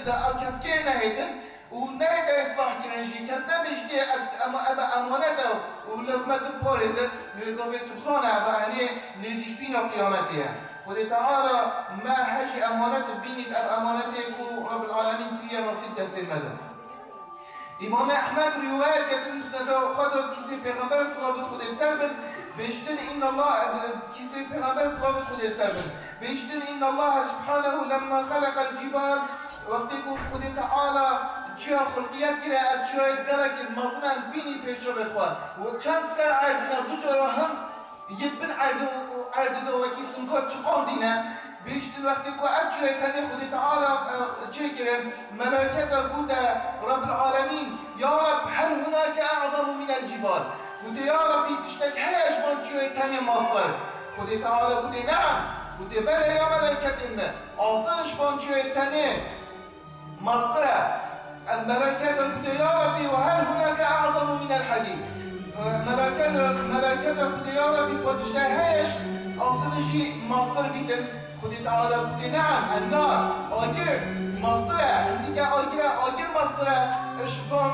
دا کس که نهیتن و نه دا اصلاح کننجی کس نبیشتی امانت و لازمت پارزه میگه تو بزانه و هنه نزیک بین قیامتیه خود تعالی ما هجی امانت بینید امانت کو رب العالمین کریه نصیب دست المدن امام احمد روایت کرد مسند خود کسی پیغمبر صلوات خود سر بن بیشتر ان الله کسی پیغمبر صلوات خود سر بن بیشتر ان الله سبحانه لما خلق الجبال وقتی که خود تعالی جا خلقیت کرده از جای درک مزنن بینی پیشو بخواد و چند سر عردنا دو جا هم یک بن عرد دو وکی سنکات چقان دینه بیشتر وقتی که از جای تنی خود تعالی چه کرده ملائکت بود رب العالمین یا رب هل هناك اعظم من الجبال بود یا ربی تشتک هیش من جای تنی مصدر خود تعالی بود نعم بود بله یا ملائکت اینه آسانش من جای تنی مصدره الملائكة قلت يا ربي وهل هناك أعظم من الحديد ملائكة قلت يا ربي وتشتهيش أصل شيء مصدر بيتن خدي تعالى قلت نعم النار أجر مصدره عندك أجر مصدره إشبان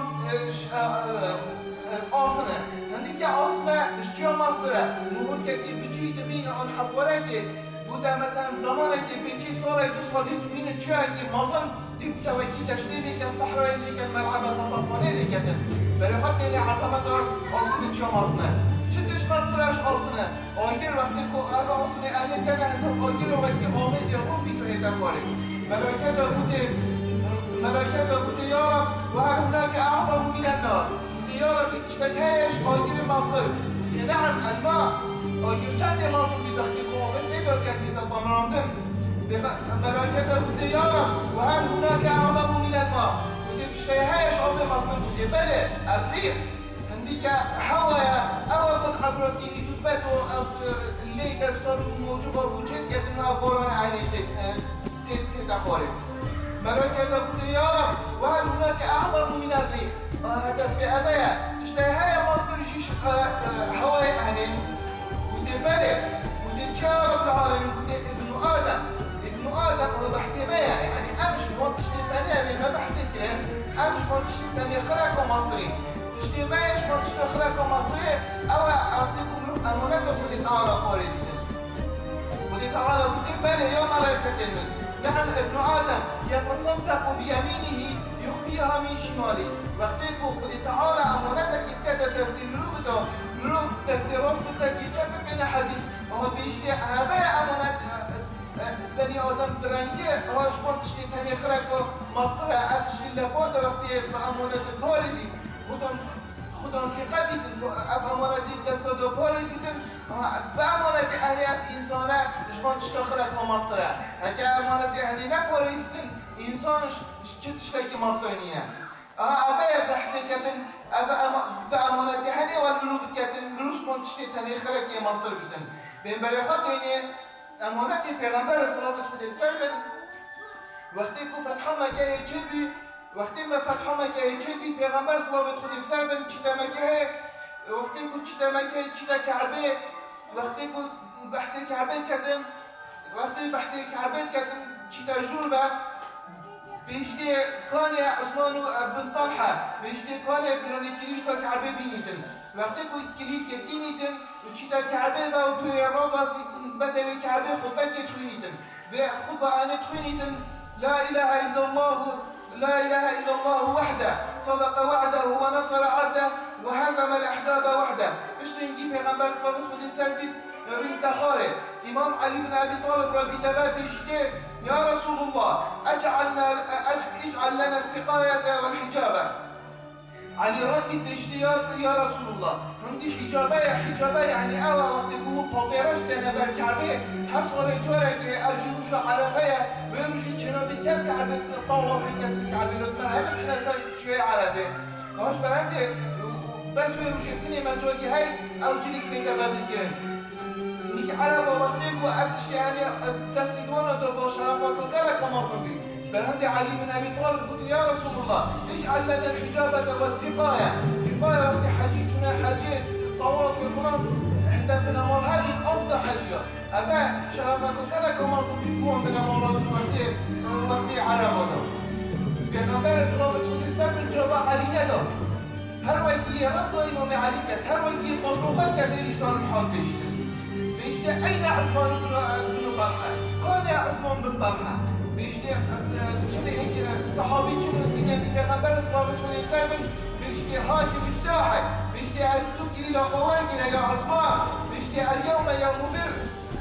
أصله عندك أصله إشجع مصدره نقول كتير بيجي تبين عن حفورك بوده مثلا زمانك بيجي صار 2 سالی تو بین جایی که مازن دیو توکی داشته که صحرایی که ملعبه مطمئنه که برای خاطر این عظمت آسان چه مازنه چه دش مسترش آسانه آگر وقتی که آسانه اهل کنه هم آگر وقتی آمد یا روم بیتو هیتر خاره ملائکت بوده یا رب و هل هناك اعظم من النار یا رب تشتهیش آگر مصدر بوده نعم الماء آگر چند مازن بیدختی قوامل ندار کنی تطمراندن ملائكته بوده يا رب وهل هناك أعظم من الماء بوده تشتهيش عمر مصدر بوده بله الريح عندك هوايا أو قد عبرتيني تثبت اللي درسال موجبة وجد كتنها بوران عليه تتخارج ملائكته بوده يا رب وهل هناك أعظم من الريح هذا في أبايا تشتهي مصدر يجيش هوايا عليه بوده بله بوده يا رب العالمين بوده ابن آدم آدم هو بحثي ما يعني أمش ما تشتي ثانية من ما بحثي كلام أمش ما تشتي ثانية خلاك ومصري تشتي ما يش ما تشتي خلاك ومصري أو أعطيكم روح أمانات وخذي تعالى فارزين خذي تعالى خذي بالي يوم ملائكة المن نعم ابن آدم يتصدق بيمينه يخفيها من شماله وقتكم خذي تعالى أماناتك كده تستي مروب تستي رفضتك يجب بين حزين وهو بيشتي هباء أمانات بني آدم درنگه هاش ما تشتی تنی خرک و مصدر اتشتی لباد وقتی امانت پارزی خودان سیقه بیتن اف امانتی دست دو پارزیتن به امانت اهلیت انسانه شما تشتی خرک و مصدره اگه امانت اهلی نپارزیتن انسانش چه تشتی که مصدر نینه اوه بحثی کتن به امانت اهلی و الملوک کتن ملوش ما تشتی تنی خرک و مصدر بیتن بین برای خود اینه امانت پیغمبر صلوات خود سر بن وقتی که فتح مکه چبی وقتی ما فتح مکه چبی پیغمبر صلوات خود سر بن چیتا مکه وقتی که چیتا مکه چیتا کعبه وقتی که بحث کعبه کردن وقتی بحث کعبه کردن چیتا جربه بیشتر کانی عثمان بن طلحه بیشتر کانی بلونی کلیل که کعبه بینیدن وقتی که کلیل که بینیدن و چیتا کعبه و توی راباسی بدل الكعبة خطبة تخوينيتن خطبة أنا تخوينيتن لا إله إلا الله وحده صدق وعده ونصر عبده وهزم الأحزاب وحده بشتين جي پیغمبر صلى الله عليه وسلم ريم تخاره إمام علي بن أبي طالب رضي تبات بيجتي يا رسول الله اجعل لنا السقاية والحجابة علي ربي بيجتي يا رسول الله عندي حجابة يعني أوا وقت يقول بغيرش بنا بالكعبة حصل جورك أرجوش عرفية ويرجي جنوبي كاس كعبة طواف الكعبة لازم هم شنا سر شوية عرفة ناش برندي بس ويرجي تني مجوجي هاي أو جليك بيجا بدل كرن نيك عرفة وقت يقول أكتش يعني تسيدونه دو شرفات وكلك ما صبي برندي علي بن أبي طالب قلت يا رسول الله اجعل لنا الحجابة والسقاية سقاية وقت حجيجنا حجيج طواف وفلان عند من أمر هذه أفضل حجة أبا شرفات وكلك ما صبي كون من أمرات وقت عرفة هر وقتی رمز امام علی کرد، هر وقتی مطلوبات کرد لسان الحال بشته. بيجده أين عثمان بن طلحة؟ كان عثمان بن طلحة. بيجده شنو هيك صحابي شنو كان البيغمبر صلى الله عليه وسلم بيجده هاي مفتاحك. بيجده أنتك إلى خوارجنا يا عثمان. بيجده اليوم يوم بر.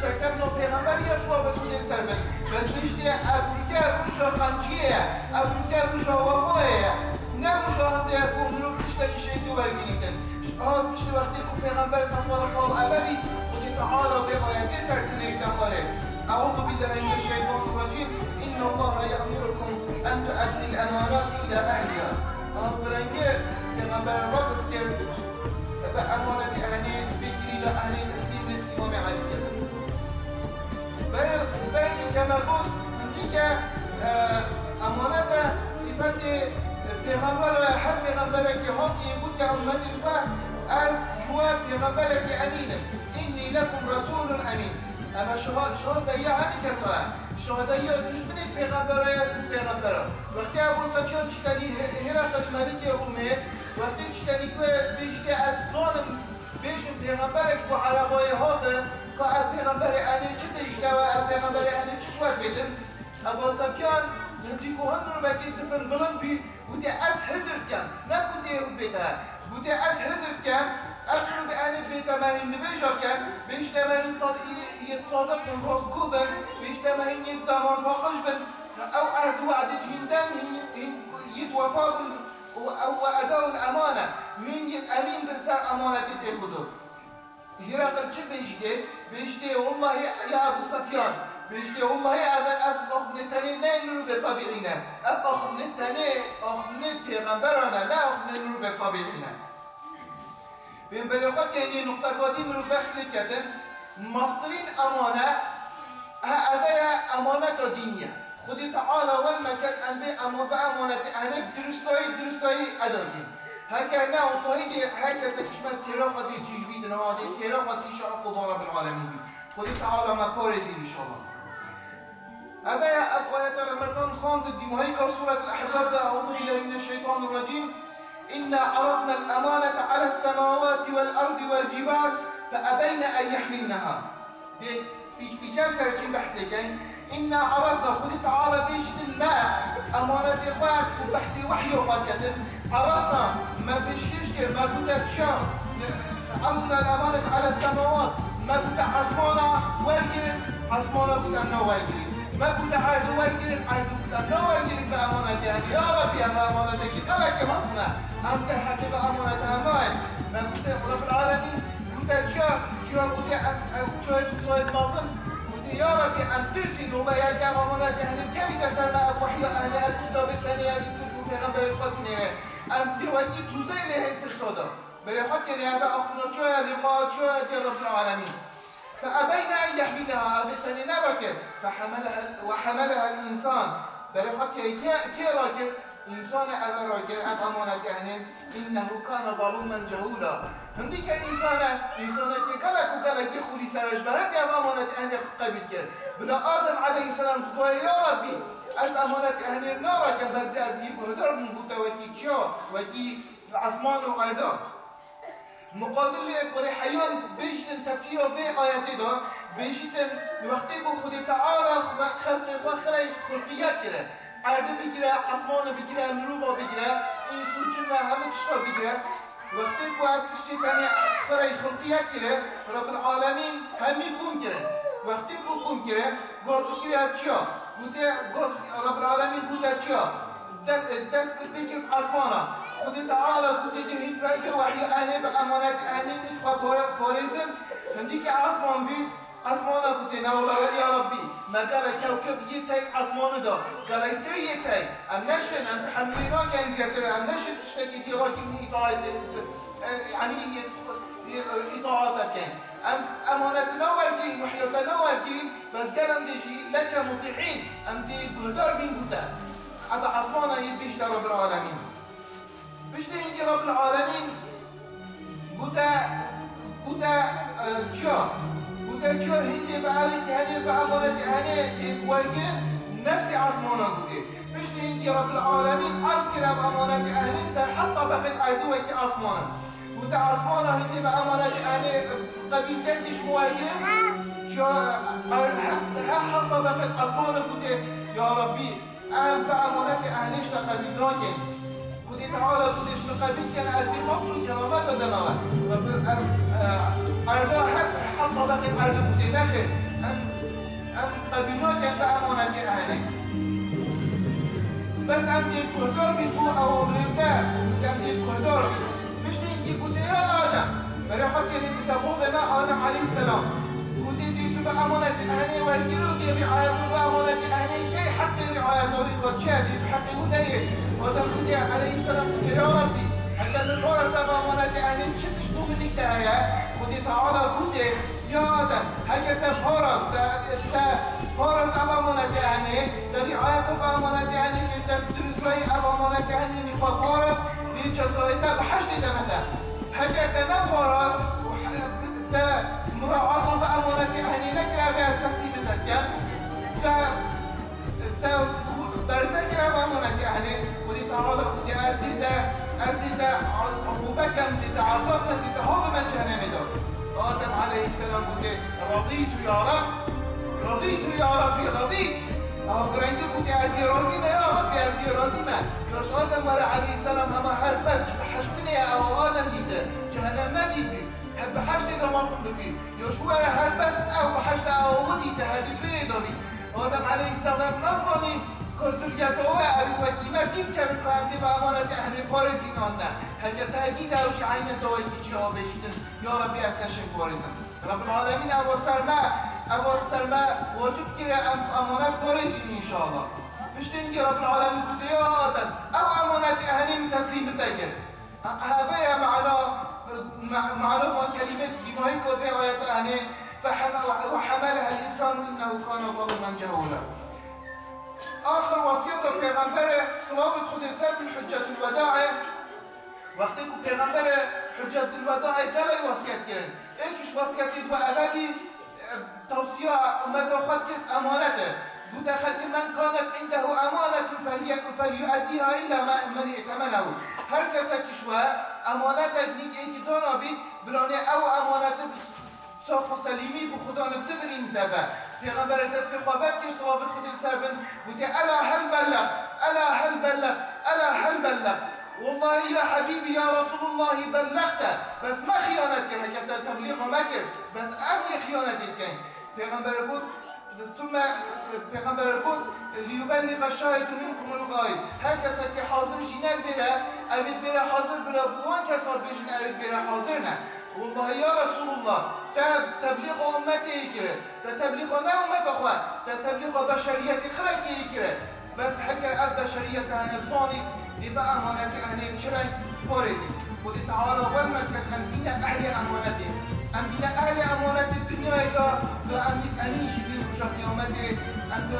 سكرنا البيغمبر صلى الله عليه وسلم. بس بيجده أبوكا رجع قنجية، أبوكا رجع وفاية. نرجع عند يكون منو بيجتك شيء تورجينيتن. بيجده وقتكم بيغمبر صلى الله عليه تعالى بآيات سرتني دخله. أعوذ بالله من الشيطان الرجيم. إن الله يأمركم أن تؤدوا الأمانات إلى أهلها. برنجر پیغمبر رفض کرد و امانت اهلی بگیری و اهلی تسلیم امام علی کرد. برای اینکه مربوط میگه امانت صفت پیغمبر و هر پیغمبر که حقی بود که امت از هو پیغمبر که امینه. اینی لکم رسول امین. اما شهادایی همین کسا شهادایی دشمن پیغمبره وقتی ابو سفیان چیتنی هرقل ملک رومه وقتی چیتنی که بیشتر از ظالم بیشتر پیغمبر که با عربای هاته که پیغمبر آنی چه دیشته و پیغمبر آنی چه شوار بیدن ابو سفیان هندی کوهن رو بکی دفن بلند بی بوده از حضر کن نه بوده یهود بیته بوده از حضر کن اقلو به آنی بیته مهین نبیجا کن بیشتر مهین صادق من راستگو بن بیشتر مهین دامان باقش بن او عهد وعدت هندن يتوفى او اداء الامانه ينجد امين بنسان امانه تاخذه هرقل چه بيجده والله يا ابو سفيان بيجده والله يا ابو نتاني نينو بطبيعنا ابو نتاني اخني پیغمبرنا لا اخني نور بطبيعنا بين بلغت يعني نقطه قديم رو بحث لكتن مصدرين امانه هذا امانه دينيه خودی تعالی والمکت انبی امانت اهل درستایی ادا کن. هکر نه اونطایی هر کسی کشمت تیرا خودی تیجبید نهادی تیرا خودی شاء قضا رب العالمین بی. خودی تعالی مپارزی انشاءالله. اوه آیت رمضان خواند دیمهایی که سورة الاحزاب ده اعوذ بالله من الشیطان الرجیم إنا عرضنا الأمانة على السماوات والأرض والجبال فأبين أن يحملنها. ده بیچن سرچین بحث لکن إنا عرضنا خذ تعالى بيشت الماء أمانة إخوات وبحثي وحي أخوات كتن عرضنا ما بيشتش كير ما كنت أتشاف عرضنا الأمانة على السماوات ما كنت عصمانا ورقرن عصمانا كنت أنا ورقرن ما كنت عرض ورقرن عرض كنت أنا ورقرن بأمانة يعني يا ربي أما أمانتك أنا كما أصنع أنت حكي بأمانتها نايل ما كنت رب العالمين كنت أتشاف كنت أتشاف صوت ماصن يا ربي أن ترسل الله يا جماعة أمانات أهل كم تسمى وحي أهل الكتاب الثانية بتركوا في غنبر القتنية أم دواتي توزي لهم ترصدا بريخات يعني هذا أخنا جوا لقاء جوا رب العالمين فأبين أن يحملها بالثاني نبكر وحملها الإنسان بريخات كي راكر إنسان أبا راكر أمانات أهل إنه كان ظلوما جهولا هندی که انسان که کلا خولی سرش برد یا امانت اهل قبیل کرد بنا آدم علیه السلام تو یا ربی از امانت اهل نارا که بس از یک بهدار من بوده وکی چیا وکی عصمان و عردا مقابل کنه حیان بیشتن تفسیر به آیاتی دار بیشتن وقتی که خود تعالی خلق خلقیت کرده عرده بگیره عصمان بگیره مروبا بگیره این سوچن همه تشتا بگیره وقتی که تشتی تانی خرای خلقیت کرده رب العالمین همی کم کرده وقتی که کم کرده گاز کرده چیا؟ گاز رب العالمین بوده چیا؟ دست بکر عصمانا خود تعالی خود دهین فرق وحی اهلی به امانت اهلی نفخه پارزن هندی که عصمان بید عصمانا بوده نولا یا ربی ما قال كوكب يتاي عصمان دا قال يستري يتاي ام نشن ام تحملينا كان زيادة ام نشن تشتكي تي راجل من إطاعة يعني إطاعتك كان أمانتنا والكريم وحياتنا والكريم بس قال ام ديجي لك مطيعين ام دي بهدار من بوتا أبا عصمانا يديش رب العالمين بشتي انت رب العالمين بوتا جا تجاه هندي بعمل هني بعمرة هني ورجين نفس عصمانا بودي مشت هندي رب العالمين عرض كلام أمانة أهلي سر حتى بقيت أرضي وكي أسمانا وتا أسمانا هندي بأمانة أهلي قبيل كنتش مواجهين ها حتى بقيت أسمانا قلت يا ربي أهم بأمانة أهليش لقبيل ناكن خدي تعالى خديش لقبيل كان أزدي مصر كرامات ودموات أرضا حتى بقيت أرضي قلت نخير أم قبيل ناكن بأمانة أهلي بس أمدي الكهدار من هو أوامر الله أمدي الكهدار من مش تيجي قلت يا آدم بري حكي لي كتابه بما آدم عليه السلام قلت دي تبقى أمانة أهلي والجلو دي رعايته وأمانة أهلي كي حق رعايته ويقول شادي بحق وديه آدم قلت عليه السلام قلت يا ربي حتى من فرص أمانة أهلي شتش نو منك دهيا قلت تعالى قلت يا آدم هكذا فرص فرص أمانة أهلي رعايته وأمانة أهلي تدرسوي أمانة أهلي نخوة فرص دي جزائتا بحشت دمتا هكذا نفرص مراعاة بأمانة أهلي نكرا بأساسي بتكا برسكرا بأمانة أهلي ودي تعالى ودي أزيدا عقوبكم دي تعاصرنا دي تهوب من جهنم دار آدم عليه السلام قلت رضيت يا رب رضيت فرنجي قلت أزي رازيمة يا ربي أزي رازيمة يوش آدم ورا عليه السلام هما هربت بحشتني أو آدم ديته جهنم نديبي هل بحشت ده مصر بي يوش ورا هربت أو بحشت أو وديته هذي بيدوي آدم عليه السلام نصني كسرجته وأبي وكيما كيف كان كامل بأمانة أهل بارزين عنا هل تأكيد أو شيء عين الدواء جواب يشتن يا ربي أستشهد بارزين رب العالمين أبو السلماء وجب كرا أمانة بارزين إن شاء الله مش تنجي رب العالمين قلت يا آدم أو أمانة أهل تسليم بتاجر هذا يا معلومة كلمة بما يكون في آيات أهل وحملها الإنسان إنه كان ظلما جهولا آخر وصية پیغمبر صلوات خود سر من حجة الوداع وقتی که پیغمبر حجة الوداع در وصیت کرد یکیش وصیت و اولی توصیه امت خود کرد امانته بود خد من كانت عنده امانة فليؤديها إلا من ائتمنه هر کسی که شو امانت نیک اینکه دانا بید برانه او امانت صاف و سلیمی به خدا نبزفرین تبا پیغمبر دستی خوابت که صلابت خود سر بند بودی الا هل بلغ والله يا حبيبي يا رسول الله بلغت بس ما خيانت كده كده تبليغ ما كده بس أبني خيانت كان پیغمبر بود ثم پیغمبر بود ليبلغ الشاهد منكم الغائب هر کسی که حاضر جنال بره ابد بره حاضر بلا بوان کسات بجن ابد بره حاضر نه والله يا رسول الله تبليغ امتي كده تبليغ لا امت اخوات تبليغ بشريه خرقي كده بس حكى اب بشريه هنبصاني دي بقى امانتي اهل بشري بوريزي قل تعالى والمكت انبينا اهل امانتي انبينا اهل امانتي الدنيا اذا امنك امين جيبين رجع قيامتي انت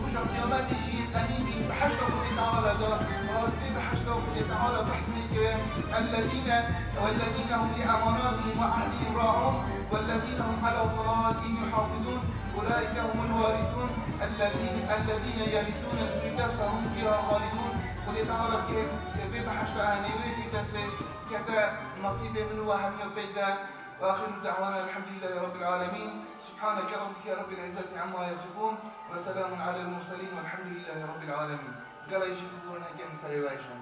رجع قيامتي جيب امين بحشته خذ تعالى ده بحشته خذ تعالى بحسن الكرام والذين هم لاماناتهم واهلهم راعون والذين هم على صلاتهم يحافظون اولئك هم الوارثون الذين يرثون الفردوس هم فيها خالدون خذ تعالى بحشت اهلي في تسويق كذا نصيب منه وهم يبيدا واخر دعوانا الحمد لله رب العالمين سبحانك ربك يا رب العزه عما يصفون وسلام على المرسلين والحمد لله رب العالمين قال يجي يقولون كم سيوايشون